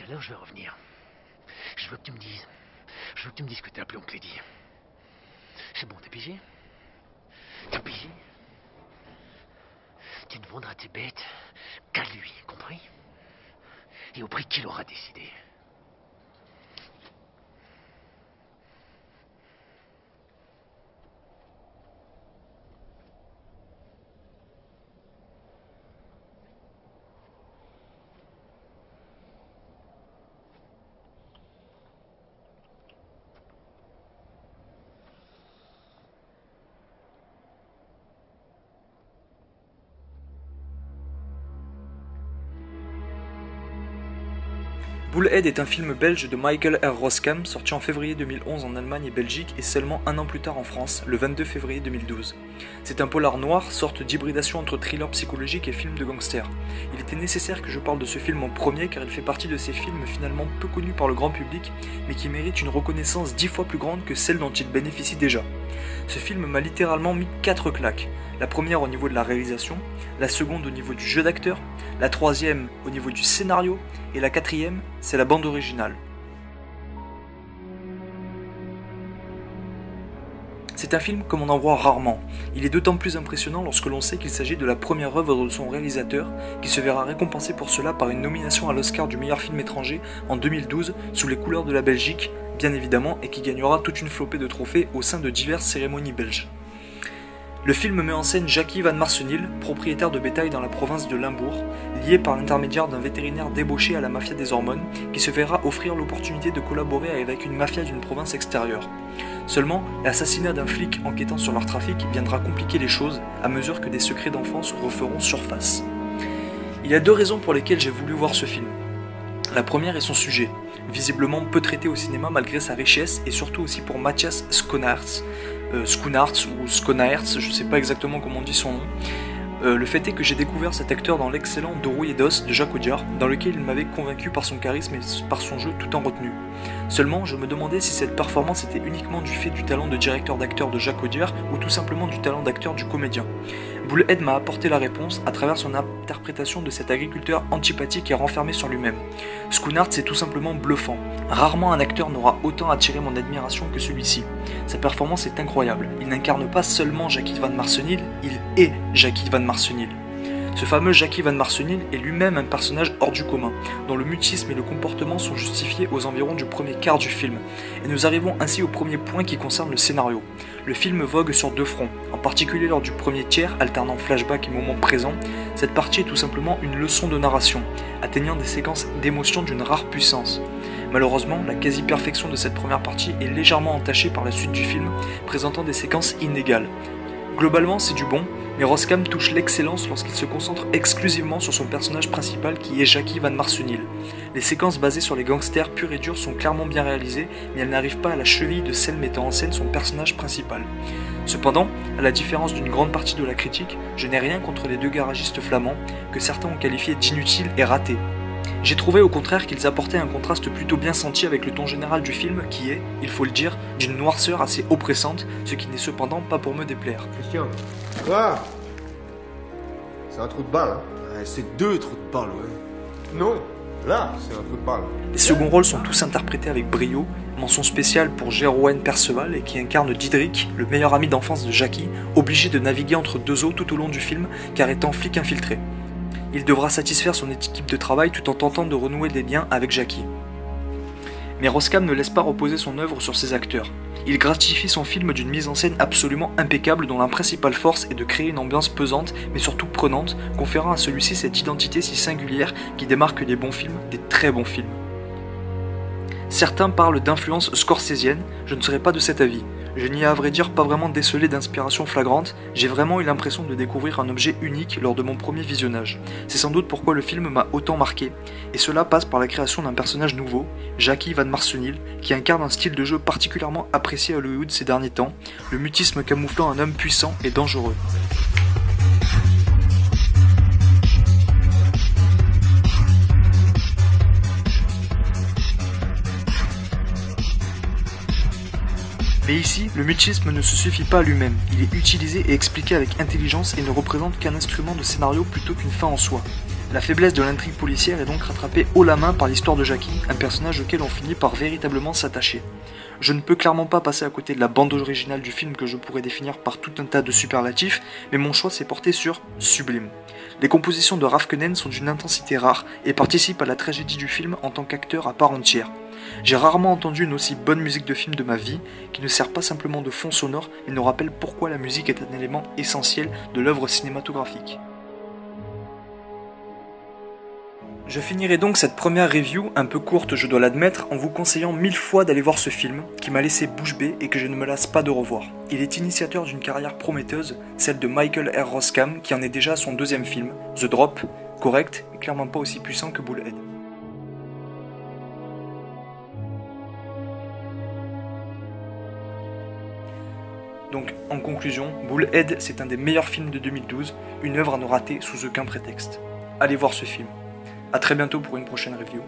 Alors je vais revenir. Je veux que tu me dises. Je veux que tu me dises que t'as appelé oncle Eddie. C'est bon, t'es pigé? T'es pigé? Tu ne vendras tes bêtes qu'à lui, compris? Et au prix qu'il aura décidé. Bullhead est un film belge de Michael R. Roskam sorti en février 2011 en Allemagne et Belgique et seulement un an plus tard en France, le 22 février 2012. C'est un polar noir, sorte d'hybridation entre thriller psychologique et film de gangster. Il était nécessaire que je parle de ce film en premier car il fait partie de ces films finalement peu connus par le grand public mais qui méritent une reconnaissance 10 fois plus grande que celle dont il bénéficie déjà. Ce film m'a littéralement mis 4 claques. La première au niveau de la réalisation, la seconde au niveau du jeu d'acteur, la troisième au niveau du scénario, et la quatrième, c'est la bande originale. C'est un film comme on en voit rarement. Il est d'autant plus impressionnant lorsque l'on sait qu'il s'agit de la première œuvre de son réalisateur, qui se verra récompensé pour cela par une nomination à l'Oscar du meilleur film étranger en 2012 sous les couleurs de la Belgique, bien évidemment, et qui gagnera toute une flopée de trophées au sein de diverses cérémonies belges. Le film met en scène Jackie Van Marsenil, propriétaire de bétail dans la province de Limbourg, lié par l'intermédiaire d'un vétérinaire débauché à la mafia des hormones, qui se verra offrir l'opportunité de collaborer avec une mafia d'une province extérieure. Seulement, l'assassinat d'un flic enquêtant sur leur trafic viendra compliquer les choses à mesure que des secrets d'enfance referont surface. Il y a deux raisons pour lesquelles j'ai voulu voir ce film. La première est son sujet, visiblement peu traité au cinéma malgré sa richesse, et surtout aussi pour Matthias Schoenaerts, ou Schoenaerts, je sais pas exactement comment on dit son nom. Le fait est que j'ai découvert cet acteur dans l'excellent De rouille et d'os de Jacques Audiard, dans lequel il m'avait convaincu par son charisme et par son jeu tout en retenue. Seulement, je me demandais si cette performance était uniquement du fait du talent de directeur d'acteur de Jacques Audiard ou tout simplement du talent d'acteur du comédien. Bullhead m'a apporté la réponse à travers son interprétation de cet agriculteur antipathique et renfermé sur lui-même. Schoenaerts est tout simplement bluffant. Rarement un acteur n'aura autant attiré mon admiration que celui-ci. Sa performance est incroyable. Il n'incarne pas seulement Jackie Van Marsenil, il est Jackie Van Marsenil. Ce fameux Jackie Van Marsenil est lui-même un personnage hors du commun, dont le mutisme et le comportement sont justifiés aux environs du premier quart du film. Et nous arrivons ainsi au premier point qui concerne le scénario. Le film vogue sur deux fronts, en particulier lors du premier tiers, alternant flashback et moments présents. Cette partie est tout simplement une leçon de narration, atteignant des séquences d'émotion d'une rare puissance. Malheureusement, la quasi-perfection de cette première partie est légèrement entachée par la suite du film, présentant des séquences inégales. Globalement, c'est du bon, mais Roskam touche l'excellence lorsqu'il se concentre exclusivement sur son personnage principal qui est Jackie Van Marsenil. Les séquences basées sur les gangsters purs et durs sont clairement bien réalisées, mais elles n'arrivent pas à la cheville de celles mettant en scène son personnage principal. Cependant, à la différence d'une grande partie de la critique, je n'ai rien contre les deux garagistes flamands, que certains ont qualifiés d'inutiles et ratés. J'ai trouvé au contraire qu'ils apportaient un contraste plutôt bien senti avec le ton général du film qui est, il faut le dire, d'une noirceur assez oppressante, ce qui n'est cependant pas pour me déplaire. Christian, quoi? C'est un trou de balle, hein? Ouais, c'est deux trous de balle, ouais. Non, là, c'est un trou de balle. Les seconds rôles sont tous interprétés avec brio, mention spéciale pour Jeroen Perceval et qui incarne Diedrich, le meilleur ami d'enfance de Jackie, obligé de naviguer entre deux eaux tout au long du film car étant flic infiltré. Il devra satisfaire son équipe de travail tout en tentant de renouer des liens avec Jackie. Mais Roskam ne laisse pas reposer son œuvre sur ses acteurs. Il gratifie son film d'une mise en scène absolument impeccable dont la principale force est de créer une ambiance pesante mais surtout prenante, conférant à celui-ci cette identité si singulière qui démarque des bons films, des très bons films. Certains parlent d'influence scorsésienne, je ne serai pas de cet avis. Je n'y ai à vrai dire pas vraiment décelé d'inspiration flagrante, j'ai vraiment eu l'impression de découvrir un objet unique lors de mon premier visionnage. C'est sans doute pourquoi le film m'a autant marqué, et cela passe par la création d'un personnage nouveau, Jackie Van Marsenil, qui incarne un style de jeu particulièrement apprécié à Hollywood ces derniers temps, le mutisme camouflant un homme puissant et dangereux. Mais ici, le mutisme ne se suffit pas à lui-même, il est utilisé et expliqué avec intelligence et ne représente qu'un instrument de scénario plutôt qu'une fin en soi. La faiblesse de l'intrigue policière est donc rattrapée haut la main par l'histoire de Jackie, un personnage auquel on finit par véritablement s'attacher. Je ne peux clairement pas passer à côté de la bande originale du film que je pourrais définir par tout un tas de superlatifs, mais mon choix s'est porté sur sublime. Les compositions de Ravkenen sont d'une intensité rare et participent à la tragédie du film en tant qu'acteur à part entière. J'ai rarement entendu une aussi bonne musique de film de ma vie, qui ne sert pas simplement de fond sonore, mais nous rappelle pourquoi la musique est un élément essentiel de l'œuvre cinématographique. Je finirai donc cette première review, un peu courte je dois l'admettre, en vous conseillant 1000 fois d'aller voir ce film, qui m'a laissé bouche bée et que je ne me lasse pas de revoir. Il est initiateur d'une carrière prometteuse, celle de Michael R. Roskam, qui en est déjà à son deuxième film, The Drop, correct, mais clairement pas aussi puissant que Bullhead. Donc, en conclusion, Bullhead, c'est un des meilleurs films de 2012, une œuvre à ne rater sous aucun prétexte. Allez voir ce film. A très bientôt pour une prochaine review.